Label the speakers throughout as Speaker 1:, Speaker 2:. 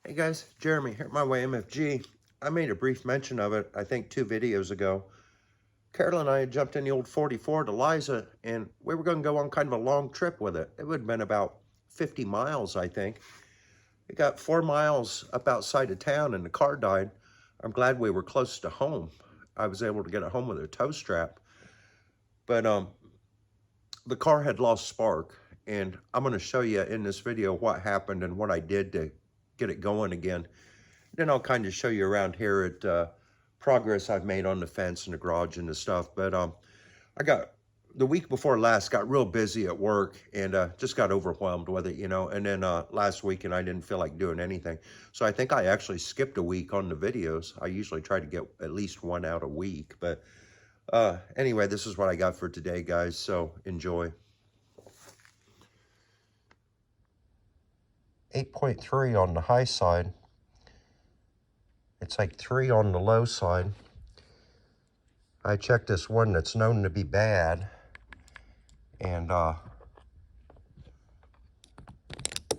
Speaker 1: Hey guys, Jeremy here at My Way MFG. I made a brief mention of it, I think 2 videos ago. Carol and I had jumped in the old 44 to Liza, and we were going to go on kind of a long trip with it. It would have been about 50 miles, I think. We got 4 miles up outside of town and the car died. I'm glad we were close to home. I was able to get it home with a tow strap. But the car had lost spark, and I'm going to show you in this video what happened and what I did to get it going again. Then I'll kind of show you around here at progress I've made on the fence and the garage and the stuff. But I got, the week before last, got real busy at work and just got overwhelmed with it, you know. And then last weekend I didn't feel like doing anything. So I think I actually skipped a week on the videos. I usually try to get at least one out a week. But anyway, this is what I got for today, guys. So enjoy. 8.3 on the high side. It's like 3 on the low side. I checked this one that's known to be bad, and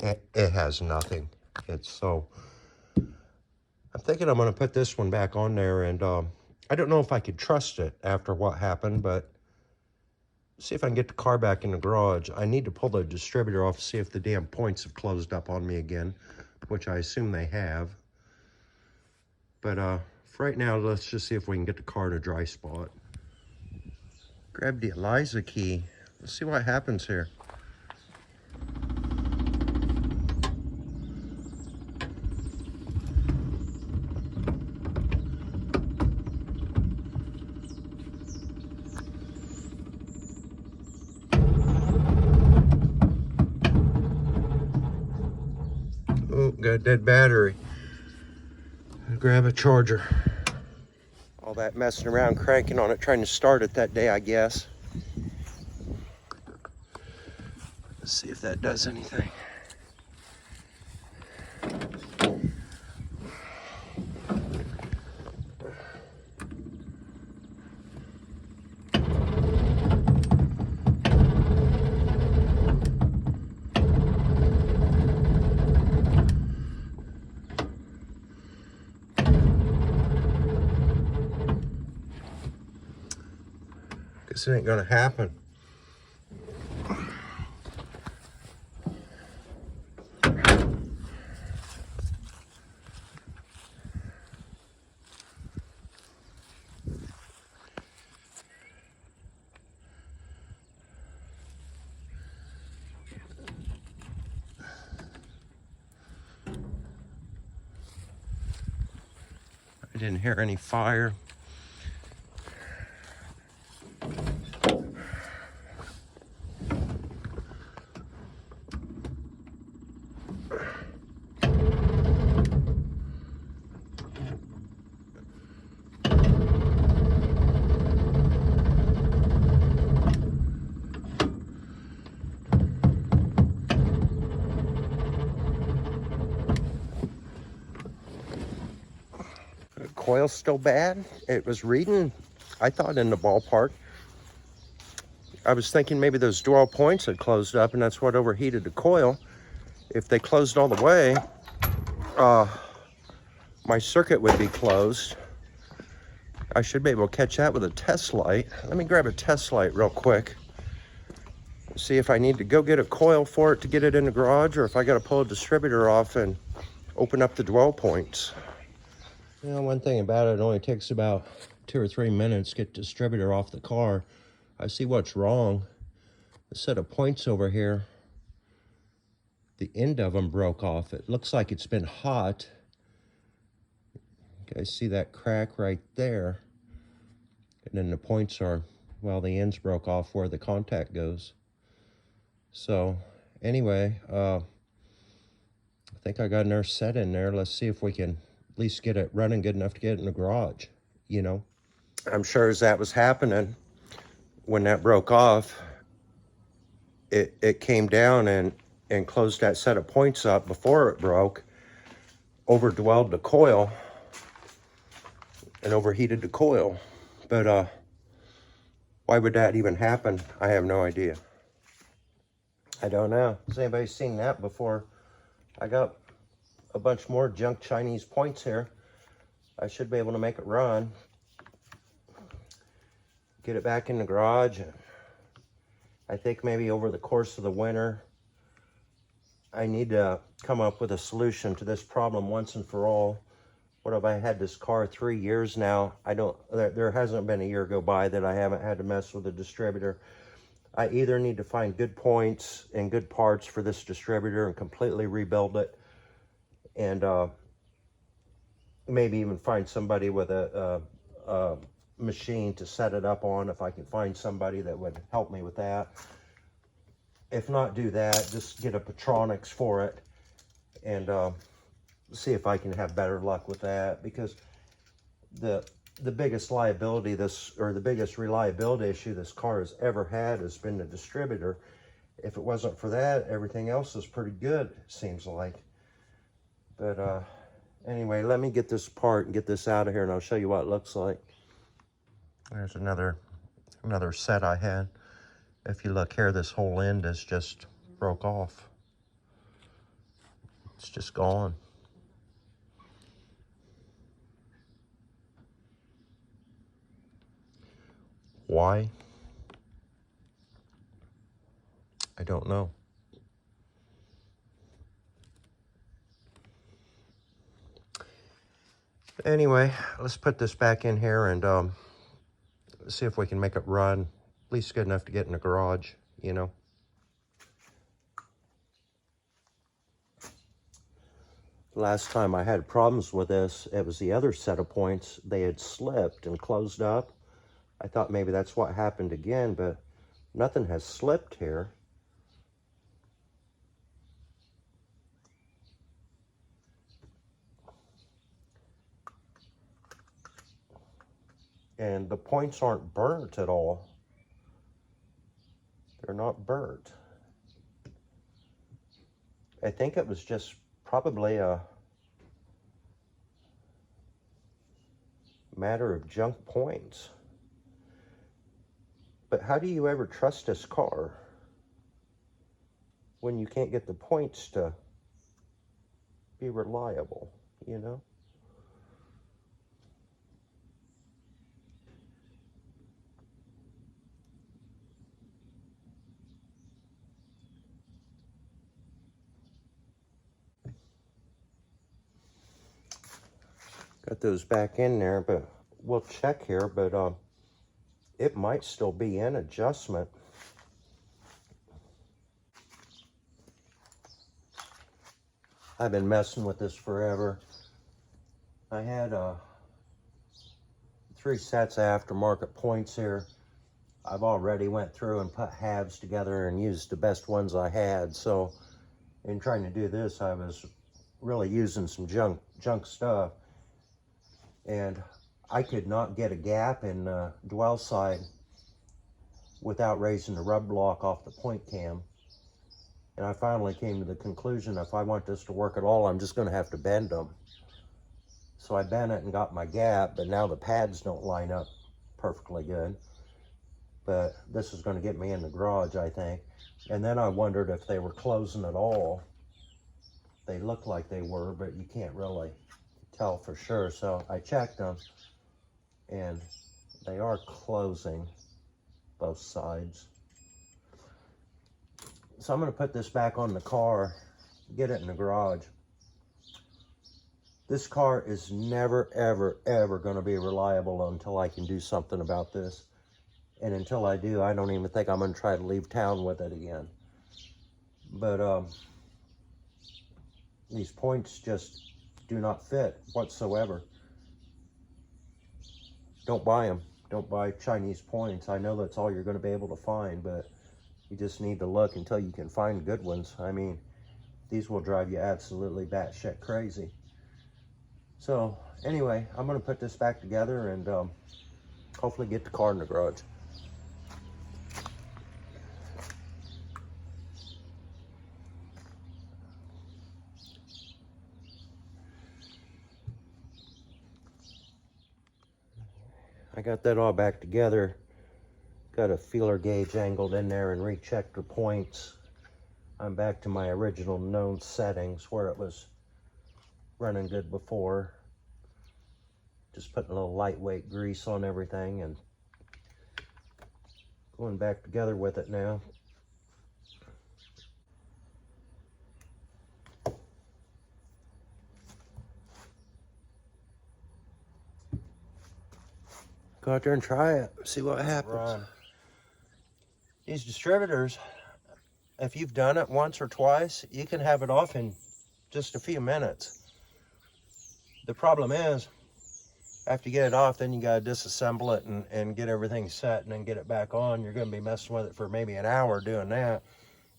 Speaker 1: it has nothing. It's so, I'm thinking I'm going to put this one back on there, and I don't know if I could trust it after what happened, but see if I can get the car back in the garage. I need to pull the distributor off to see if the damn points have closed up on me again, which I assume they have. But for right now, let's just see if we can get the car in a dry spot. Grab the Eliza key. Let's see what happens here. Oh, got a dead battery. Grab a charger. All that messing around, cranking on it, trying to start it that day, I guess. Let's see if that does anything. Guess it ain't gonna happen. I didn't hear any fire. Coil's still bad. It was reading, I thought, in the ballpark. I was thinking maybe those dwell points had closed up and that's what overheated the coil. If they closed all the way, my circuit would be closed. I should be able to catch that with a test light. Let me grab a test light real quick. See if I need to go get a coil for it to get it in the garage, or if I got to pull a distributor off and open up the dwell points. You know, one thing about it, it only takes about 2 or 3 minutes to get the distributor off the car. I see what's wrong. The set of points over here, the end of them broke off. It looks like it's been hot. You guys see that crack right there? And then the points are, well, the ends broke off where the contact goes. So anyway, I think I got another set in there. Let's see if we can at least get it running good enough to get it in the garage, you know. I'm sure as that was happening, when that broke off, it came down and closed that set of points up before it broke, overdwelled the coil, and overheated the coil. But why would that even happen? I have no idea. I don't know. Has anybody seen that before? I got a bunch more junk Chinese points here. I should be able to make it run. Get it back in the garage. I think maybe over the course of the winter, I need to come up with a solution to this problem once and for all. What have I had this car 3 years now? There hasn't been a year go by that I haven't had to mess with a distributor. I either need to find good points and good parts for this distributor and completely rebuild it, and maybe even find somebody with a machine to set it up on, if I can find somebody that would help me with that. If not do that, just get a Petronics for it and see if I can have better luck with that, because the biggest liability the biggest reliability issue this car has ever had has been the distributor. If it wasn't for that, everything else is pretty good, it seems like. But anyway, let me get this apart and get this out of here, and I'll show you what it looks like. There's another set I had. If you look here, this whole end is just broke off. It's just gone. Why? I don't know. Anyway, let's put this back in here and see if we can make it run, at least good enough to get in the garage, you know. Last time I had problems with this, it was the other set of points. They had slipped and closed up. I thought maybe that's what happened again, but nothing has slipped here. And the points aren't burnt at all. They're not burnt. I think it was just probably a matter of junk points. But how do you ever trust this car when you can't get the points to be reliable, you know? Got those back in there, but we'll check here, but it might still be in adjustment. I've been messing with this forever. I had 3 sets of aftermarket points here. I've already went through and put halves together and used the best ones I had. So in trying to do this, I was really using some junk stuff. And I could not get a gap in the dwell side without raising the rub block off the point cam. And I finally came to the conclusion, if I want this to work at all, I'm just going to have to bend them. So I bent it and got my gap, but now the pads don't line up perfectly good. But this is going to get me in the garage, I think. And then I wondered if they were closing at all. They look like they were, but you can't really tell for sure. So I checked them, and they are closing both sides. So I'm going to put this back on the car, get it in the garage. This car is never, ever, ever going to be reliable until I can do something about this. And until I do, I don't even think I'm going to try to leave town with it again. But these points just do not fit whatsoever. Don't buy them. Don't buy Chinese points. I know that's all you're going to be able to find, but you just need to look until you can find good ones. I mean, these will drive you absolutely batshit crazy. So anyway, I'm going to put this back together and hopefully get the car in the garage. I got that all back together. Got a feeler gauge angled in there and rechecked the points. I'm back to my original known settings where it was running good before. Just putting a little lightweight grease on everything and going back together with it now. Go out there and try it, see what happens. These distributors, if you've done it once or twice, you can have it off in just a few minutes. The problem is, after you get it off, then you gotta disassemble it and get everything set and then get it back on. You're gonna be messing with it for maybe an hour doing that,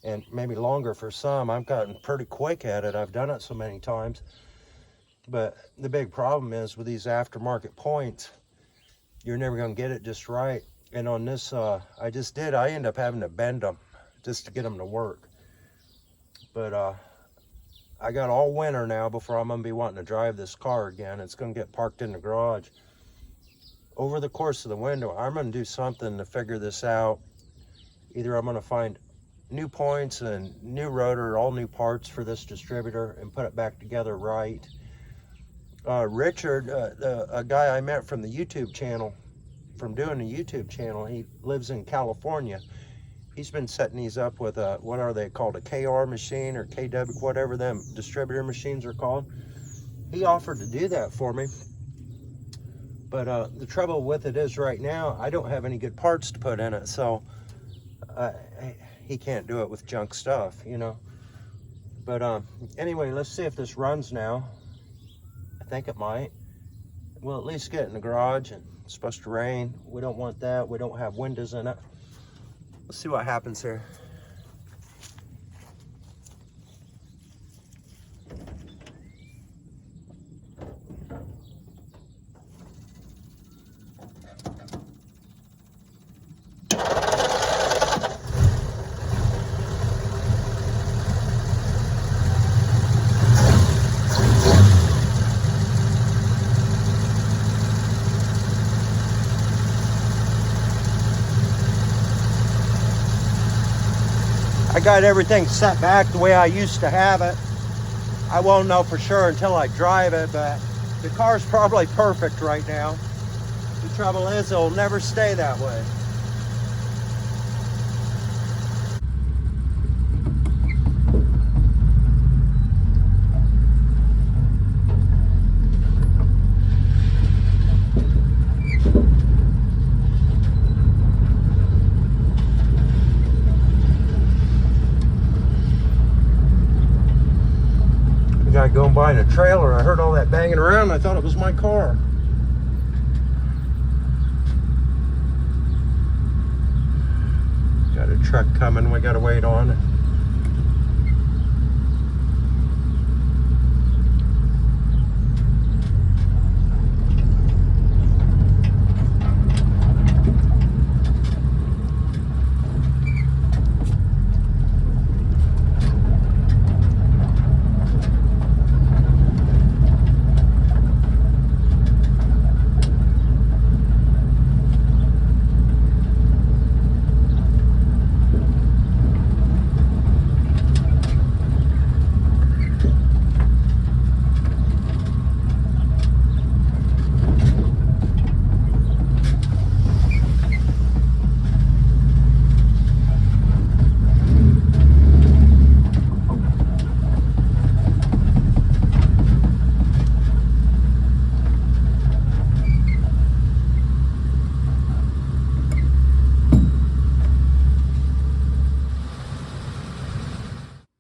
Speaker 1: and maybe longer for some. I've gotten pretty quick at it. I've done it so many times. But the big problem is with these aftermarket points, you're never gonna get it just right. And on this, I end up having to bend them just to get them to work. But I got all winter now before I'm gonna be wanting to drive this car again. It's gonna get parked in the garage. Over the course of the winter, I'm gonna do something to figure this out. Either I'm gonna find new points and new rotor, all new parts for this distributor and put it back together right. Richard, a guy I met from the YouTube channel, from doing the YouTube channel, he lives in California. He's been setting these up with a, what are they called, a KR machine or KW, whatever them distributor machines are called. He offered to do that for me. But the trouble with it is right now, I don't have any good parts to put in it. So he can't do it with junk stuff, you know. But anyway, let's see if this runs now. I think it might. We'll at least get it in the garage, and it's supposed to rain. We don't want that. We don't have windows in it. Let's see what happens here. I got everything set back the way I used to have it. I won't know for sure until I drive it, but the car's probably perfect right now. The trouble is, it'll never stay that way. Guy going by in a trailer. I heard all that banging around. I thought it was my car. Got a truck coming. We got to wait on it.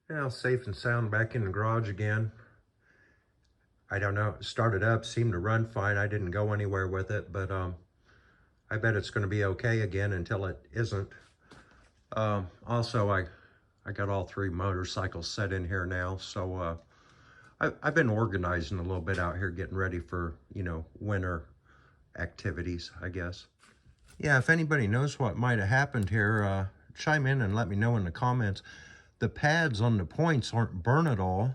Speaker 1: Now safe and sound back in the garage again. I don't know, it started up, seemed to run fine. I didn't go anywhere with it, but I bet it's going to be okay again until it isn't. Also, I got all three motorcycles set in here now, so I've been organizing a little bit out here, getting ready for, you know, winter activities, I guess. Yeah, if anybody knows what might have happened here, chime in and let me know in the comments. The pads on the points aren't burnt at all.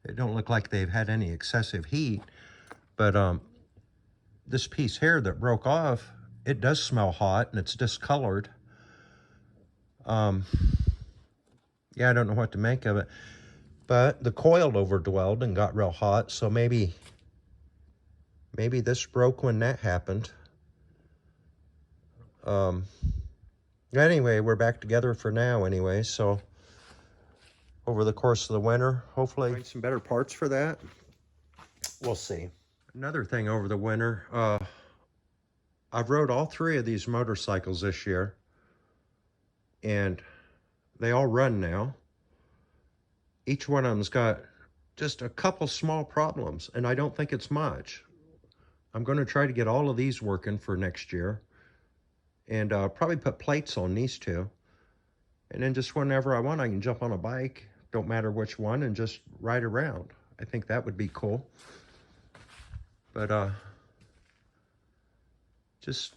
Speaker 1: They don't look like they've had any excessive heat. But this piece here that broke off, it does smell hot and it's discolored. Yeah, I don't know what to make of it. But the coil overdwelled and got real hot, so maybe this broke when that happened. Anyway, we're back together for now anyway, so over the course of the winter, hopefully find some better parts for that. We'll see. Another thing over the winter, I've rode all 3 of these motorcycles this year, and they all run now. Each one of them's got just a couple small problems, and I don't think it's much. I'm going to try to get all of these working for next year, and probably put plates on these 2. And then just whenever I want, I can jump on a bike, don't matter which one, and just ride around. I think that would be cool. But just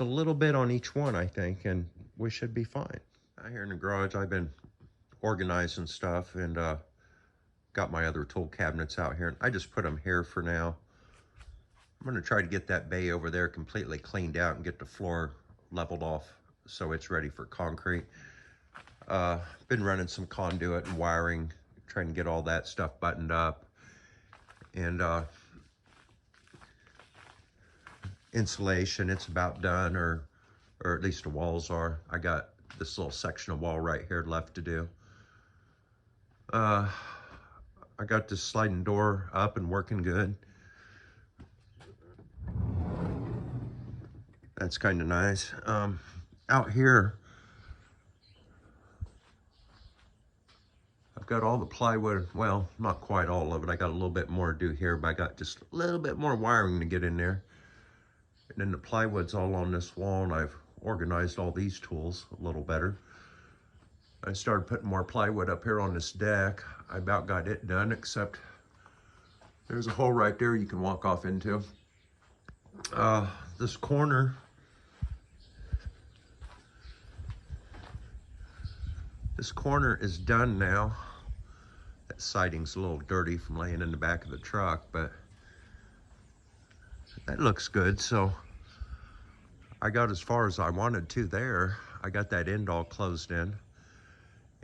Speaker 1: a little bit on each one, I think, and we should be fine. Out here in the garage, I've been organizing stuff, and got my other tool cabinets out here. I just put them here for now. I'm going to try to get that bay over there completely cleaned out and get the floor leveled off so it's ready for concrete. Been running some conduit and wiring, trying to get all that stuff buttoned up. And insulation, it's about done, or at least the walls are. I got this little section of wall right here left to do. I got this sliding door up and working good. That's kind of nice. Out here, I've got all the plywood, well, not quite all of it. I got a little bit more to do here, but I got just a little bit more wiring to get in there. And then the plywood's all on this wall, and I've organized all these tools a little better. I started putting more plywood up here on this deck. I about got it done, except there's a hole right there you can walk off into. This corner, is done now. That siding's a little dirty from laying in the back of the truck, but that looks good. So I got as far as I wanted to there. I got that end all closed in,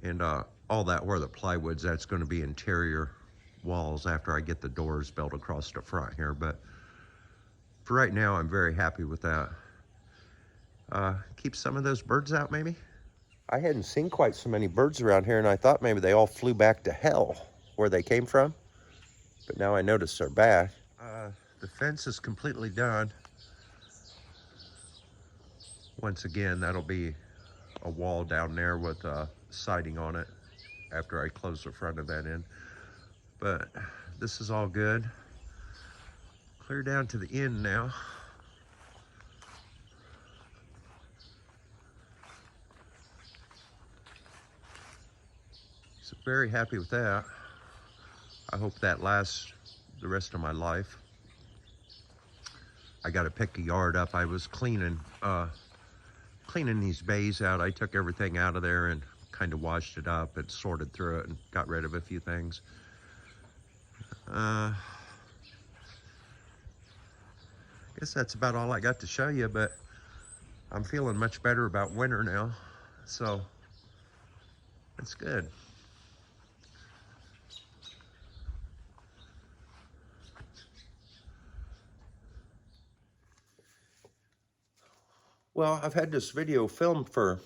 Speaker 1: and all that where the plywood's, that's going to be interior walls after I get the doors built across the front here. But for right now, I'm very happy with that. Keep some of those birds out, maybe. I hadn't seen quite so many birds around here, and I thought maybe they all flew back to hell where they came from. But now I notice they're back. The fence is completely done. Once again, that'll be a wall down there with siding on it after I close the front of that in. But this is all good. Clear down to the end now. So very happy with that. I hope that lasts the rest of my life. I got to pick a yard up. I was cleaning these bays out. I took everything out of there and kind of washed it up and sorted through it and got rid of a few things. I guess that's about all I got to show you, but I'm feeling much better about winter now, so it's good. Well, I've had this video filmed for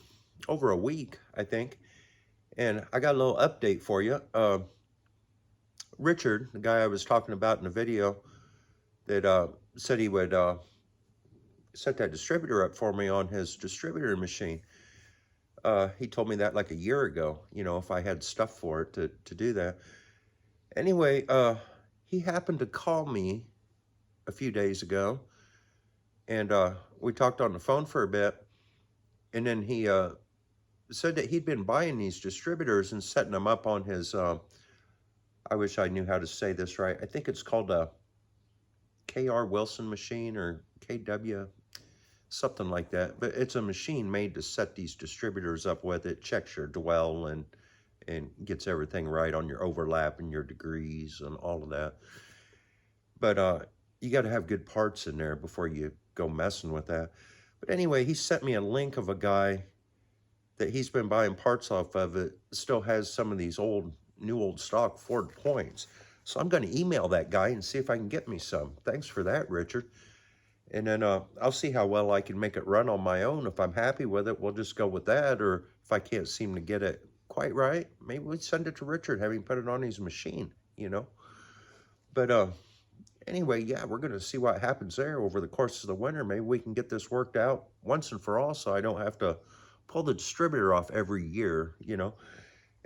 Speaker 1: over a week, I think, and I got a little update for you. Richard, the guy I was talking about in the video that said he would set that distributor up for me on his distributor machine. He told me that like a year ago, you know, if I had stuff for it to do that. Anyway, he happened to call me a few days ago, and we talked on the phone for a bit, and then he said that he'd been buying these distributors and setting them up on his, I wish I knew how to say this right. I think it's called a K.R. Wilson machine, or KW, something like that. But it's a machine made to set these distributors up with. It checks your dwell and gets everything right on your overlap and your degrees and all of that. But you got to have good parts in there before you go messing with that. But anyway, he sent me a link of a guy that he's been buying parts off of. It still has some of these old new old stock Ford points. So I'm going to email that guy and see if I can get me some. Thanks for that, Richard. And then I'll see how well I can make it run on my own. If I'm happy with it, we'll just go with that. Or if I can't seem to get it quite right, maybe we send it to Richard, have him put it on his machine, you know. But anyway, yeah, we're going to see what happens there over the course of the winter. Maybe we can get this worked out once and for all so I don't have to pull the distributor off every year, you know.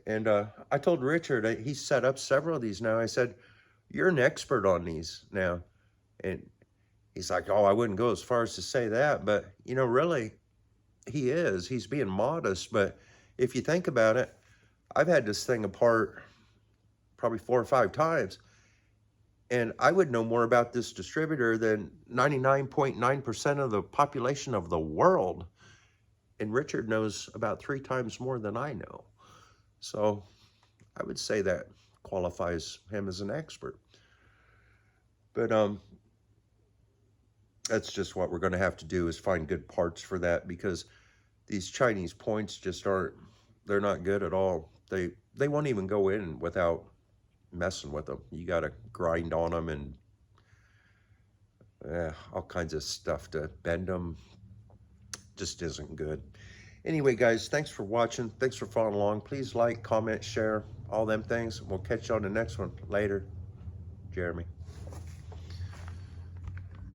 Speaker 1: And I told Richard, he's set up several of these now. I said, you're an expert on these now. And he's like, oh, I wouldn't go as far as to say that. But, you know, really, he is. He's being modest. But if you think about it, I've had this thing apart probably 4 or 5 times. And I would know more about this distributor than 99.9% of the population of the world. And Richard knows about 3 times more than I know. So I would say that qualifies him as an expert. But that's just what we're going to have to do, is find good parts for that, because these Chinese points just aren't, they're not good at all. They won't even go in without messing with them. You got to grind on them and all kinds of stuff to bend them. Just isn't good. Anyway, guys, thanks for watching. Thanks for following along. Please like, comment, share, all them things. We'll catch you on the next one. Later. Jeremy.